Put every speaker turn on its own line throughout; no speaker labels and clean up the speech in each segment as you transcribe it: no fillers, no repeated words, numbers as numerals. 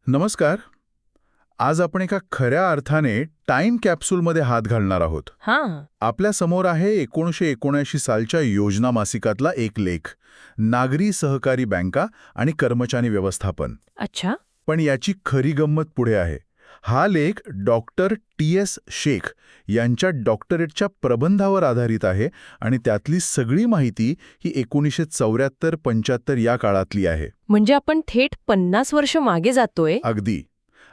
नमस्कार. आज आपण एका खऱ्या अर्थाने टाइम कॅप्सूलमध्ये हात घालणार आहोत.
हां.
आपल्या समोर आहे 1979 सालच्या योजना मासिकातला एक लेख, नागरी सहकारी बँका आणि कर्मचारी व्यवस्थापन.
अच्छा.
पण याची खरी गंमत पुढे आहे. हा लेख डॉक्टर TS शेख यांच्या डॉक्टरेटच्या प्रबंधावर आधारित आहे आणि त्यातली सगळी माहिती ही 1974-75 या काळातली आहे.
म्हणजे आपण थेट 50 वर्ष मागे जातोय.
अगदी.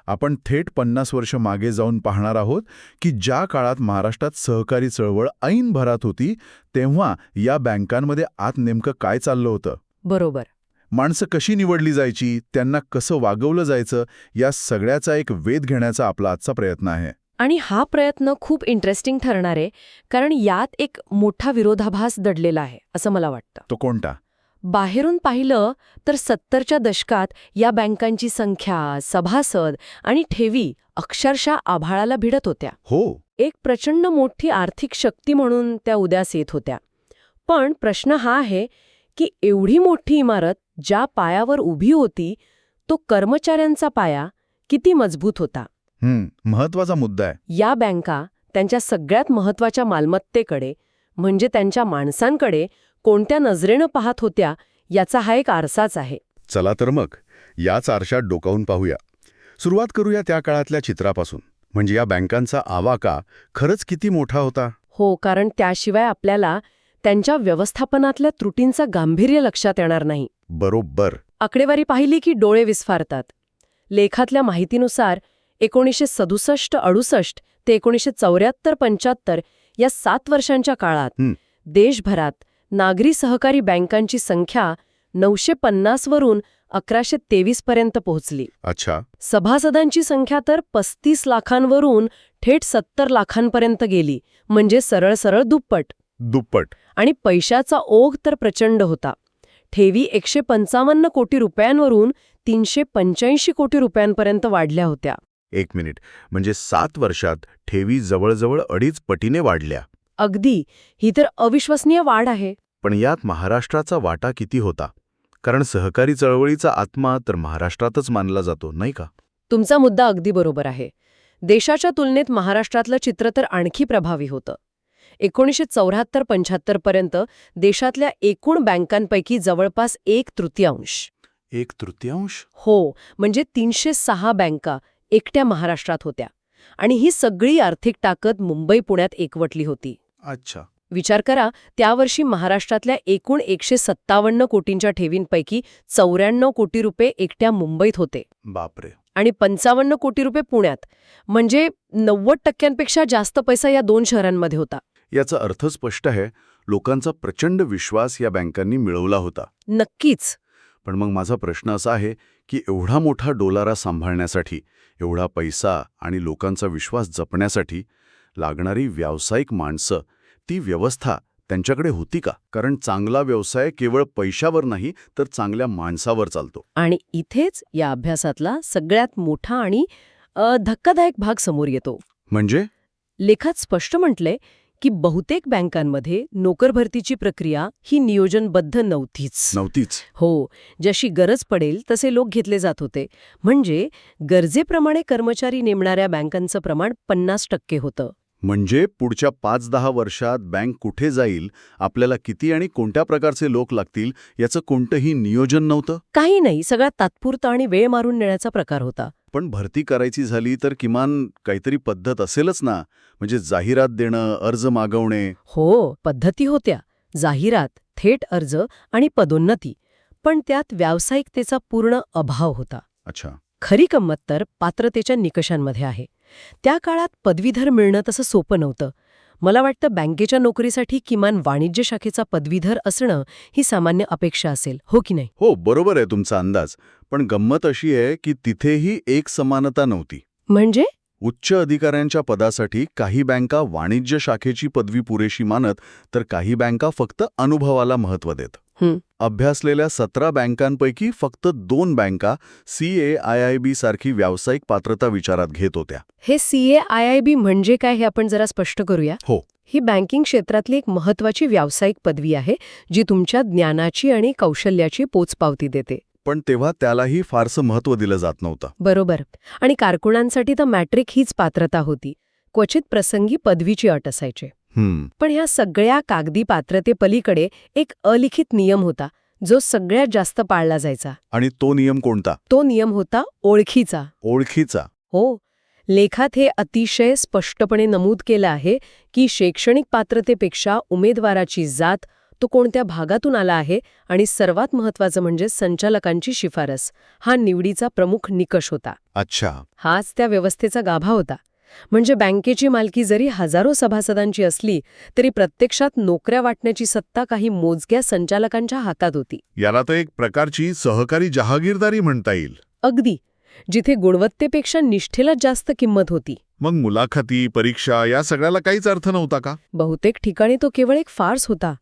आपण थेट 50 वर्ष मागे जाऊन पाहणार आहोत की ज्या काळात महाराष्ट्रात सहकारी चळवळ ऐन भरात होती, तेव्हा या बँकांमध्ये आत नेमकं काय चाललं होतं.
बरोबर.
माणसं कशी निवडली जायची, त्यांना कसं वागवलं जायचं, या सगळ्याचा एक वेध घेण्याचा आपला आजचा प्रयत्न आहे.
आणि हा प्रयत्न खूप इंटरेस्टिंग ठरणार आहे, कारण यात एक मोठा विरोधाभास दडलेला आहे असं मला वाटतं.
तो कोणता?
बाहेरून पाहिलं तर 70च्या दशकात या बँकांची संख्या, सभासद आणि ठेवी अक्षरशः आभाळाला भिडत होत्या.
हो.
एक प्रचंड मोठी आर्थिक शक्ती म्हणून त्या उदयास येत होत्या. पण प्रश्न हा आहे की एवढी मोठी इमारत ज्या पायावर उभी होती, तो कर्मचाऱ्यांचा पाया किती मजबूत होता.
महत्वाचा मुद्दा आहे.
या बँका त्यांच्या सगळ्यात महत्वाच्या मालमत्तेकडे, म्हणजे त्यांच्या माणसांकडे कोणत्या नजरेनं पाहत होत्या याचा हा एक आरसाच आहे.
चला तर मग याच आरशात डोकावून पाहूया. सुरुवात करूया त्या काळातल्या चित्रापासून. म्हणजे या बँकांचा आवाका खरंच किती मोठा होता.
हो, कारण त्याशिवाय आपल्याला त्यांच्या व्यवस्थापनातल्या त्रुटींचं गांभीर्य लक्षात येणार नाही.
बरोबर.
आकडेवारी पाहिली की डोळे विस्फारतात. लेखातल्या माहितीनुसार 1967-68 ते 1974-75 या 7 वर्षांच्या काळात देशभरात नागरी सहकारी बँकांची संख्या 950 वरून 1123 पर्यंत पोहोचली.
अच्छा.
सभासदांची संख्या तर 35 लाखांवरून थेट 70 लाखांपर्यंत गेली, म्हणजे सरळ सरळ दुप्पट. आणि पैशाचा ओघ तर प्रचंड होता. ठेवी 155 कोटी रुपयांवरून 385 कोटी रुपयांपर्यंत वाढल्या होत्या.
एक मिनिट, म्हणजे 7 वर्षात ठेवी जवळजवळ 2.5 पटीने वाढल्या.
अगदी. ही तर अविश्वसनीय वाढ आहे.
पण यात महाराष्ट्राचा वाटा किती होता? कारण सहकारी चळवळीचा आत्मा तर महाराष्ट्रातच मानला जातो, नाही का?
तुमचा मुद्दा अगदी बरोबर आहे. देशाच्या तुलनेत महाराष्ट्रातलं चित्र तर आणखी प्रभावी होतं. 1974-75 पर्यंत देशातल्या एकूण बँकांपैकी जवळपास 1/3.
1/3?
हो, म्हणजे 306 बँका एकट्या महाराष्ट्रात होत्या. आणि ही सगळी आर्थिक ताकद मुंबई पुण्यात एकवटली होती.
अच्छा.
विचार करा, त्यावर्षी महाराष्ट्रातल्या एकूण 157 कोटींच्या ठेवींपैकी 94 कोटी रुपये एकट्या मुंबईत होते.
बापरे.
आणि 55 कोटी रुपये पुण्यात. म्हणजे 90% जास्त पैसा या 2 शहरांमध्ये होता.
याचा अर्थ स्पष्ट आहे, लोकांचा प्रचंड विश्वास या बँकांनी मिळवला होता.
नक्कीच.
पण मग माझा प्रश्न असा आहे की एवढा मोठा डोलारा सांभाळण्यासाठी, एवढा पैसा आणि लोकांचा विश्वास जपण्यासाठी लागणारी व्यावसायिक माणसं, ती व्यवस्था त्यांच्याकडे होती का? कारण चांगला व्यवसाय केवळ पैशावर नाही तर चांगल्या माणसावर चालतो.
आणि इथेच या अभ्यासातला सगळ्यात मोठा आणि धक्कादायक भाग समोर येतो.
म्हणजे
लेखात स्पष्ट म्हटलंय की बहुतेक बँकांमध्ये नोकरभरतीची प्रक्रिया ही नियोजनबद्ध नव्हतीच. हो, जशी गरज पडेल तसे लोक घेतले जात होते. म्हणजे गरजेप्रमाणे कर्मचारी नेमणाऱ्या बँकांचं प्रमाण 50% होतं.
म्हणजे पुढच्या 5-10 वर्षात बँक कुठे जाईल, आपल्याला किती आणि कोणत्या प्रकारचे लोक लागतील याचं कोणतंही नियोजन नव्हतं.
काही नाही, सगळा तात्पुरता आणि वेळ मारून नेण्याचा प्रकार होता.
पण भरती करायची झाली तर किमान काहीतरी पद्धत असेलच ना. म्हणजे जाहिरात देणं, अर्ज मागवणे.
हो, पद्धती होत्या. जाहिरात, थेट अर्ज आणि पदोन्नती. पण त्यात व्यावसायिकतेचा पूर्ण अभाव होता.
अच्छा.
खरी गंमत तर पात्रतेच्या निकषांमध्ये आहे. त्या काळात पदवीधर मिळणं तसं सोपं नव्हतं. मला वाटतं बँकेच्या नोकरीसाठी किमान वाणिज्य शाखेचा पदवीधर असणं ही सामान्य अपेक्षा असेल, हो की नाही?
हो, बरोबर आहे तुमचा अंदाज. पण गंमत अशी आहे की तिथेही एक समानता नव्हती.
म्हणजे
उच्च अधिकाऱ्यांच्या पदासाठी काही बँका वाणिज्य शाखेची पदवी पुरेशी मानत, तर काही बँका फक्त अनुभवाला महत्त्व देत. अभ्यासलेल्या 17 बँकांपैकी फक्त 2 बँका CAIIB सारखी व्यावसायिक पात्रता विचारात घेत होत्या.
हे CAIIB म्हणजे काय हे आपण जरा स्पष्ट करूया.
हो.
ही बँकिंग क्षेत्रातली एक महत्त्वाची व्यावसायिक पदवी आहे जी तुमच्या ज्ञानाची आणि कौशल्याची पोचपावती देते.
पण तेव्हा त्यालाही फारसं महत्त्व दिलं जात नव्हतं.
बरोबर. आणि कारकुनांसाठी तर मॅट्रिक हीच पात्रता होती. क्वचित प्रसंगी पदवीची अट असायची. पण ह्या सगळ्या कागदी पात्रतेपलीकडे एक अलिखित नियम होता, जो सगळ्यात जास्त पाळला जायचा.
आणि तो नियम कोणता?
तो नियम होता ओळखीचा.
ओळखीचा.
हो. लेखात हे अतिशय स्पष्टपणे नमूद केलं आहे की शैक्षणिक पात्रतेपेक्षा उमेदवाराची जात, तो कोणत्या भागातून आला आहे आणि सर्वात महत्त्वाचं म्हणजे संचालकांची शिफारस, हा निवडीचा प्रमुख निकष होता.
अच्छा.
हाच त्या व्यवस्थेचा गाभा होता. म्हणजे बँकेची मालकी जरी हजारो सभासदांची असली तरी प्रत्यक्षात नोकऱ्या वाटण्याची सत्ता काही मोजक्या संचालकांच्या हातात होती.
याला तर एक प्रकारची सहकारी जहागीरदारी म्हणता येईल.
अगदी. जिथे गुणवत्तेपेक्षा निष्ठेला जास्त किंमत होती.
मग मुलाखती, परीक्षा या सगळ्याला काहीच अर्थ नव्हता का?
बहुतेक ठिकाणी तो केवळ एक फार्स होता.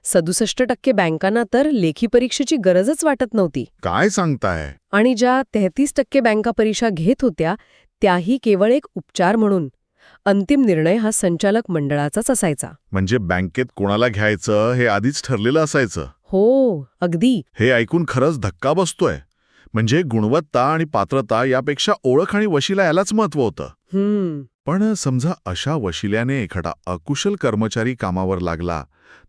67% बँकांना तर लेखी परीक्षेची गरजच वाटत नव्हती.
काय सांगताय?
आणि ज्या 33% बँका परीक्षा घेत होत्या त्याही केवळ एक उपचार म्हणून. अंतिम निर्णय हा संचालक मंडळाचाच असायचा.
म्हणजे बँकेत कोणाला घ्यायचं हे आधीच ठरलेलं असायचं.
हो, अगदी.
हे ऐकून खरंच धक्का बसतोय. म्हणजे गुणवत्ता आणि पात्रता यापेक्षा ओळख आणि वशिला यालाच महत्त्व होतं. पण समजा अशा वशिल्याने एखादा अकुशल कर्मचारी कामावर लागला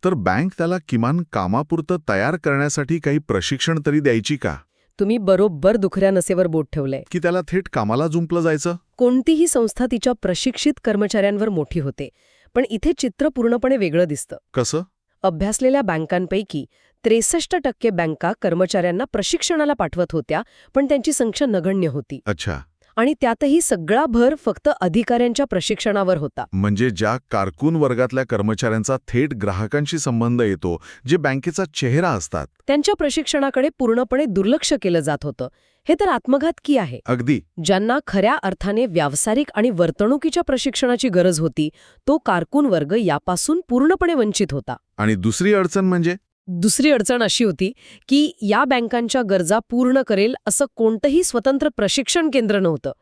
तर बँक त्याला किमान कामापुरतं तयार करण्यासाठी काही प्रशिक्षण तरी द्यायची का?
तुम्ही बरोबर दुखऱ्या नसेवर बोट ठेवलंय.
की त्याला थेट कामाला जुंपलं जायचं?
कोणतीही संस्था तिच्या प्रशिक्षित कर्मचाऱ्यांवर मोठी होते. पण इथे चित्र पूर्णपणे वेगळं दिसतं.
कसं?
अभ्यासलेल्या बँकांपैकी 63% बँका कर्मचाऱ्यांना प्रशिक्षणाला पाठवत होत्या, पण त्यांची संख्या नगण्य होती.
अच्छा.
आणि त्यातही सगळा भर फक्त अधिकाऱ्यांच्या प्रशिक्षणावर होता.
म्हणजे ज्या कारकून वर्गातल्या कर्मचाऱ्यांचा थेट ग्राहकांशी संबंध येतो, जे बँकेचा चेहरा असतात,
त्यांच्या प्रशिक्षणाकडे पूर्णपणे दुर्लक्ष केलं जात होतं. हे तर आत्मघातकी आहे.
अगदी.
ज्यांना खऱ्या अर्थाने व्यावसायिक आणि वर्तणुकीच्या प्रशिक्षणाची गरज होती, तो कारकून वर्ग यापासून पूर्णपणे वंचित होता.
आणि दुसरी अडचण म्हणजे?
दुसरी अडचण अशी होती की या बँकांच्या गरजा पूर्ण करेल असं कोणतंही स्वतंत्र प्रशिक्षण केंद्र नव्हतं.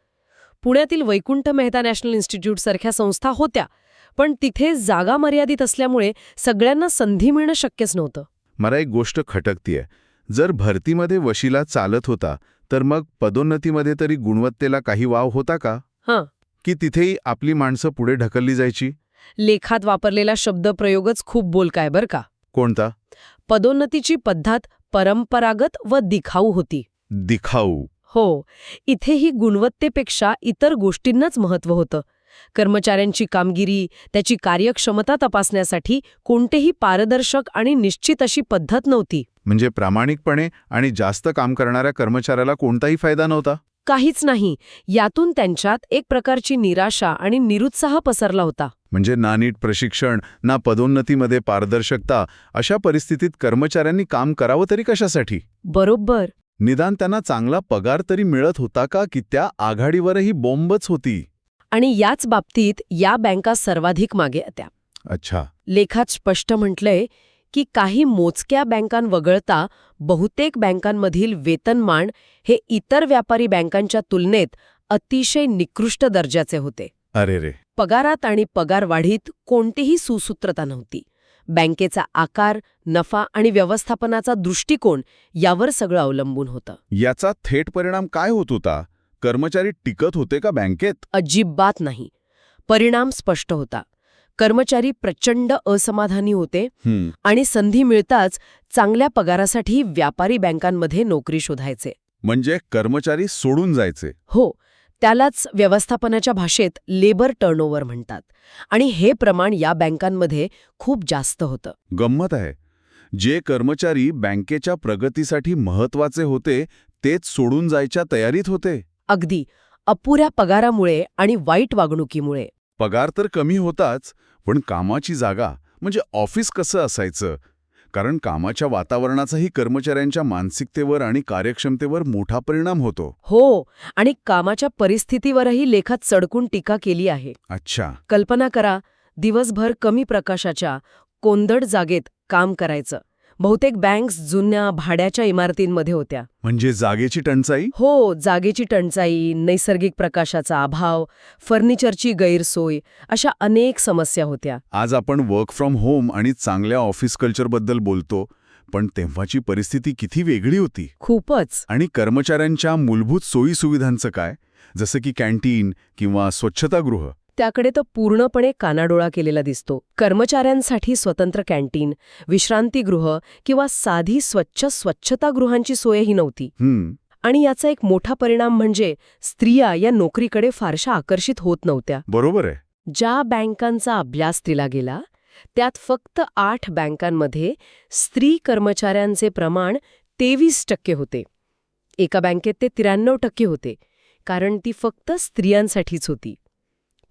पुण्यातील वैकुंठ मेहता नॅशनल इन्स्टिट्यूट सारख्या संस्था होत्या, पण तिथे जागा मर्यादित असल्यामुळे सगळ्यांना संधी मिळणं शक्यच नव्हतं.
मला एक गोष्ट खटकतीये. जर भरतीमध्ये वशिला चालत होता तर मग पदोन्नतीमध्ये तरी गुणवत्तेला काही वाव होता का?
हां.
की तिथेही आपली माणसं पुढे ढकलली जायची?
लेखात वापरलेला शब्दप्रयोगच खूप बोलका आहे बरं का.
कोणता?
पदोन्नतीची पद्धत परंपरागत व दिखाऊ होती.
दिखाऊ.
हो. इथेही गुणवत्तेपेक्षा इतर गोष्टींनाच महत्त्व होतं. कर्मचाऱ्यांची कामगिरी, त्याची कार्यक्षमता तपासण्यासाठी कोणतेही पारदर्शक आणि निश्चित अशी पद्धत नव्हती.
म्हणजे प्रामाणिकपणे आणि जास्त काम करणाऱ्या कर्मचाऱ्याला कोणताही फायदा नव्हता?
काहीच नाही. यातून त्यांच्यात एक प्रकारची निराशा आणि निरुत्साह पसरला होता.
म्हणजे ना नीट प्रशिक्षण, ना पदोन्नतीमध्ये पारदर्शकता, अशा परिस्थितीत कर्मचाऱ्यांनी काम करावं तरी कशासाठी?
बरोबर.
निदान त्यांना चांगला पगार तरी मिळत होता का, की त्या आघाडीवरही बॉम्बच होती?
आणि याच बाबतीत या बँका सर्वाधिक मागे होत्या.
अच्छा.
लेखात स्पष्ट म्हटलंय की काही मोजक्या बँकां वगळता बहुतेक बँकांमधील वेतनमान हे इतर व्यापारी बँकांच्या तुलनेत अतिशय निकृष्ट दर्जाचे होते.
अरे रे.
पगारात आणि पगारवाढीत कोणतीही सुसूत्रता नव्हती. बँकेचा आकार, नफा आणि व्यवस्थापनाचा दृष्टिकोन यावर सगळं अवलंबून होतं.
याचा थेट परिणाम काय होत होता? कर्मचारी टिकत होते का बँकेत?
अजिबात नाही. परिणाम स्पष्ट होता. कर्मचारी प्रचंड असमाधानी होते आणि संधी मिळताच चांगल्या पगारासाठी व्यापारी बँकांमध्ये नोकरी शोधायचे.
म्हणजे कर्मचारी सोडून जायचे?
हो. त्यालाच व्यवस्थापनाच्या भाषेत लेबर टर्नओव्हर म्हणतात. आणि हे प्रमाण या बँकांमध्ये खूप जास्त होतं.
गंमत आहे. जे कर्मचारी बँकेच्या प्रगतीसाठी महत्वाचे होते तेच सोडून जायच्या तयारीत होते.
अगदी. अपुऱ्या पगारामुळे आणि वाईट वागणुकीमुळे.
पगार तर कमी होताच, पण कामाची जागा म्हणजे ऑफिस कसं असायचं? कारण कामाच्या वातावरणाचाही कर्मचाऱ्यांच्या मानसिकतेवर आणि कार्यक्षमतेवर मोठा परिणाम होतो.
हो. आणि कामाच्या परिस्थितीवरही लेखात सडकून टीका केली आहे.
अच्छा.
कल्पना करा, दिवसभर कमी प्रकाशाच्या कोंदट जागेत काम करायचं. बहुतेक बँक्स जुन्या भाड्याच्या इमारतींमध्ये होत्या.
म्हणजे जागेची टंचाई?
हो. जागेची टंचाई, नैसर्गिक प्रकाशाचा अभाव, फर्निचरची गैरसोय, अशा अनेक समस्या होत्या.
आज आपण वर्क फ्रॉम होम आणि चांगल्या ऑफिस कल्चरबद्दल बोलतो, पण तेव्हाची परिस्थिती किती वेगळी होती.
खूपच.
आणि कर्मचाऱ्यांच्या मूलभूत सोयीसुविधांचं काय, जसं की कॅन्टीन किंवा स्वच्छतागृह?
त्याकडे तर पूर्णपणे कानाडोळा केलेला दिसतो. कर्मचाऱ्यांसाठी स्वतंत्र कॅन्टीन, विश्रांतीगृह किंवा साधी स्वच्छतागृहांची सोयही नव्हती. आणि याचा एक मोठा परिणाम म्हणजे स्त्रिया या नोकरीकडे फारशा आकर्षित होत नव्हत्या.
बरोबर आहे.
ज्या बँकांचा अभ्यास केला गेला त्यात फक्त 8 बँकांमध्ये स्त्री कर्मचाऱ्यांचे प्रमाण 23% होते. एका बँकेत ते 93% होते, कारण ती फक्त स्त्रियांसाठीच होती.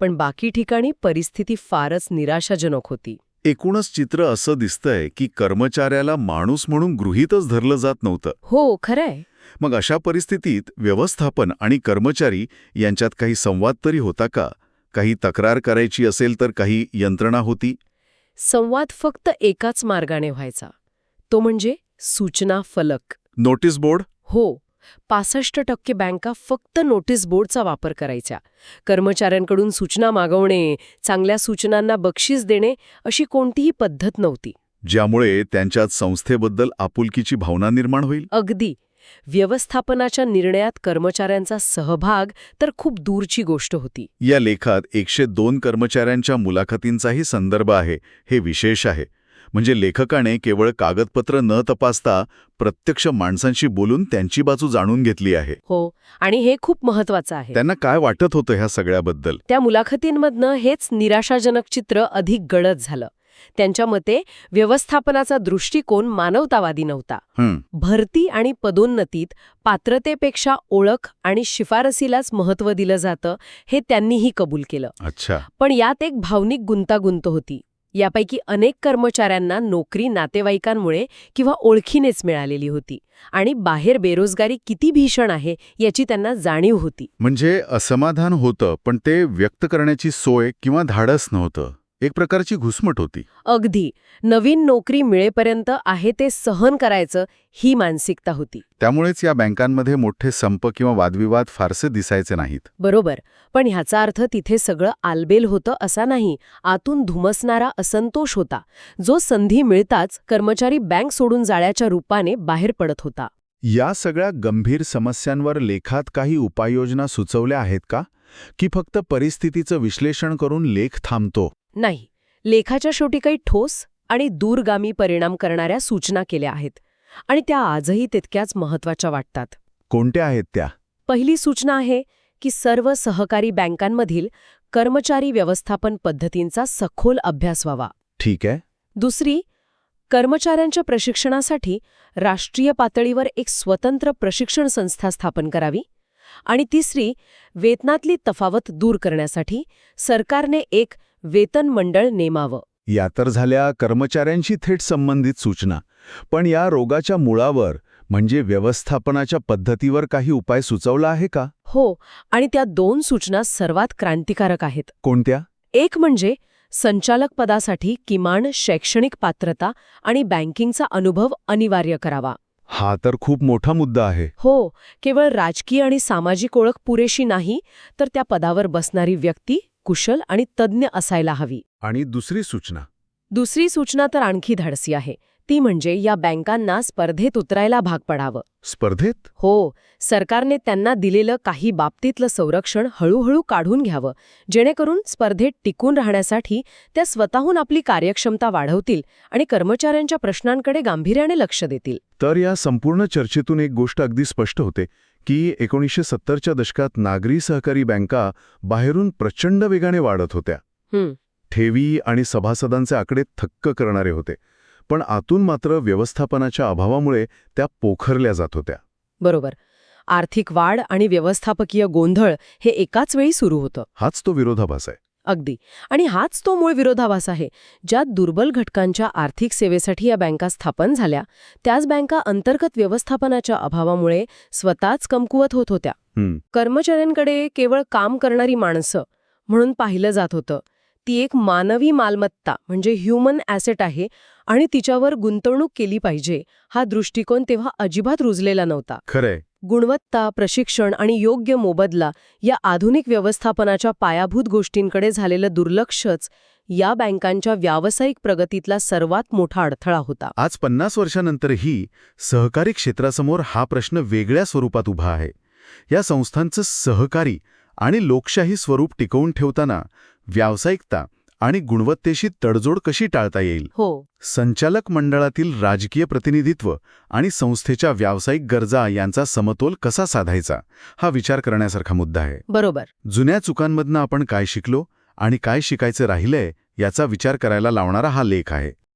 पण बाकी ठिकाणी परिस्थिती फारच निराशाजनक होती.
एकूणच चित्र असं दिसतंय की कर्मचाऱ्याला माणूस म्हणून गृहीतच धरलं जात नव्हतं.
हो, खरंय.
मग अशा परिस्थितीत व्यवस्थापन आणि कर्मचारी यांच्यात काही संवाद तरी होता का? काही तक्रार करायची असेल तर काही यंत्रणा होती?
संवाद फक्त एकाच मार्गाने व्हायचा, तो म्हणजे सूचना फलक.
Notice board?
हो. 65% बँका फक्त नोटीस बोर्डचा वापर करायच्या. कर्मचाऱ्यांकडून सूचना मागवणे, चांगल्या सूचनांना बक्षीस देणे अशी कोणतीही पद्धत नव्हती.
ज्यामुळे त्यांच्यात संस्थेबद्दल आपुलकीची भावना निर्माण होईल.
अगदी. व्यवस्थापनाच्या निर्णयात कर्मचाऱ्यांचा सहभाग तर खूप दूरची गोष्ट होती.
या लेखात 102 कर्मचाऱ्यांच्या मुलाखतींचाही संदर्भ आहे. हे विशेष आहे. म्हणजे लेखकाने केवळ कागदपत्र न तपासता प्रत्यक्ष माणसांशी बोलून त्यांची बाजू जाणून घेतली आहे.
हो, आणि हे खूप महत्वाचं आहे.
त्यांना काय वाटत होतं ह्या सगळ्याबद्दल?
त्या मुलाखतींमधनं हेच निराशाजनक चित्र अधिक गडद झालं. त्यांच्या मते व्यवस्थापनाचा दृष्टिकोन मानवतावादी नव्हता. भरती आणि पदोन्नतीत पात्रतेपेक्षा ओळख आणि शिफारसीलाच महत्त्व दिलं जातं हे त्यांनीही कबूल केलं.
अच्छा.
पण यात एक भावनिक गुंतागुंत होती. यापैकी अनेक कर्मचाऱ्यांना नोकरी नातेवाईकांमुळे किंवा ओळखीनेच मिळालेली होती आणि बाहेर बेरोजगारी किती भीषण आहे याची त्यांना जाणीव होती.
म्हणजे असमाधान होतं, पण ते व्यक्त करण्याची सोय किंवा धाडस नव्हतं. एक प्रकारची घुसमट होती.
अगदी. नवीन नोकरी मिळेपर्यंत आहे ते सहन करायचं ही मानसिकता होती.
त्यामुळेच या बँकांमध्ये मोठे संप किंवा वादविवाद फारसे दिसायचे नाहीत.
बरोबर. पण ह्याचा अर्थ तिथे सगळं आलबेल होतं असा नाही. आतून धुमसणारा असंतोष होता, जो संधी मिळताच कर्मचारी बँक सोडून जाण्याच्या रूपाने बाहेर पडत होता.
या सगळ्या गंभीर समस्यांवर लेखात काही उपाययोजना सुचवल्या आहेत का? की फक्त परिस्थितीचं विश्लेषण करून लेख थांबतो?
नाही. लेखाच्या शेवटी काही ठोस आणि दूरगामी परिणाम करणाऱ्या सूचना केल्या आहेत आणि त्या आजही तितक्याच महत्त्वाच्या वाटतात.
कोणत्या आहेत त्या?
पहिली सूचना आहे की सर्व सहकारी बँकांमधील कर्मचारी व्यवस्थापन पद्धतींचा सखोल अभ्यास व्हावा.
ठीक आहे.
दुसरी, कर्मचाऱ्यांच्या प्रशिक्षणासाठी राष्ट्रीय पातळीवर एक स्वतंत्र प्रशिक्षण संस्था स्थापन करावी. आणि तिसरी, वेतनातली तफावत दूर करण्यासाठी सरकारने एक वेतन मंडळ नेमावं.
या तर झाल्या कर्मचाऱ्यांशी थेट संबंधित सूचना. पण या रोगाच्या मुळावर म्हणजे व्यवस्थापनाच्या पद्धतीवर काही उपाय सुचवला आहे का?
हो, आणि त्या 2 सूचना सर्वात क्रांतिकारक आहेत.
कोणत्या?
एक म्हणजे संचालक पदासाठी किमान शैक्षणिक पात्रता आणि बँकिंगचा अनुभव अनिवार्य करावा.
हा तर खूप मोठा मुद्दा आहे.
हो, केवळ राजकीय आणि सामाजिक ओळख पुरेशी नाही, तर त्या पदावर बसणारी व्यक्ती कुशल आणि तज्ज्ञ असायला हवी.
आणि दुसरी सूचना?
दुसरी सूचना तर आणखी धाडसी आहे. ती म्हणजे या बँकांना स्पर्धेत उतरायला भाग पडावं.
स्पर्धेत?
हो, सरकारने त्यांना दिलेलं काही बाबतीतलं संरक्षण हळूहळू काढून घ्यावं, जेणेकरून स्पर्धेत टिकून राहण्यासाठी त्या स्वतःहून आपली कार्यक्षमता वाढवतील आणि कर्मचाऱ्यांच्या प्रश्नांकडे गांभीर्याने लक्ष देतील.
तर या संपूर्ण चर्चेतून एक गोष्ट अगदी स्पष्ट होते की 1970च्या दशकात नागरी सहकारी बँका बाहेरून प्रचंड वेगाने वाढत होत्या. ठेवी आणि सभासदांचे आकडे थक्क करणारे होते. पण आतून मात्र व्यवस्थापनाच्या अभावामुळे त्या पोखरल्या जात होत्या.
बरोबर. आर्थिक वाढ आणि व्यवस्थापकीय गोंधळ हे एकाच वेळी सुरू होतं.
हाच तो विरोधाभास आहे.
अगदी. आणि हाच तो मूळ विरोधाभास आहे. ज्यात दुर्बल घटकांच्या आर्थिक सेवेसाठी या बँका स्थापन झाल्या, त्याच बँका अंतर्गत व्यवस्थापनाच्या अभावामुळे स्वतःच कमकुवत होत होत्या. कर्मचाऱ्यांकडे केवळ काम करणारी माणसं म्हणून पाहिलं जात होतं. ती एक मानवी मालमत्ता म्हणजे ह्युमन ॲसेट आहे आणि तिच्यावर गुंतवणूक केली पाहिजे हा दृष्टिकोन तेव्हा अजिबात रुजलेला नव्हता.
खरंय.
गुणवत्ता, प्रशिक्षण आणि योग्य मोबदला या आधुनिक व्यवस्थापनाच्या पायाभूत गोष्टींकडे झालेलं दुर्लक्षच या बँकांच्या व्यावसायिक प्रगतीतला सर्वात मोठा अडथळा होता.
आज 50 वर्षांनंतरही सहकारी क्षेत्रासमोर हा प्रश्न वेगळ्या स्वरूपात उभा आहे. या संस्थांचं सहकारी आणि लोकशाही स्वरूप टिकवून ठेवताना व्यावसायिकता आणि गुणवत्तेशी तडजोड कशी टाळता येईल?
हो.
संचालक मंडळातील राजकीय प्रतिनिधित्व आणि संस्थेच्या व्यावसायिक गरजा यांचा समतोल कसा साधायचा, हा विचार करण्यासारखा मुद्दा आहे.
बरोबर.
जुन्या चुकांमधनं आपण काय शिकलो आणि काय शिकायचं राहिलंय याचा विचार करायला लावणारा हा लेख आहे.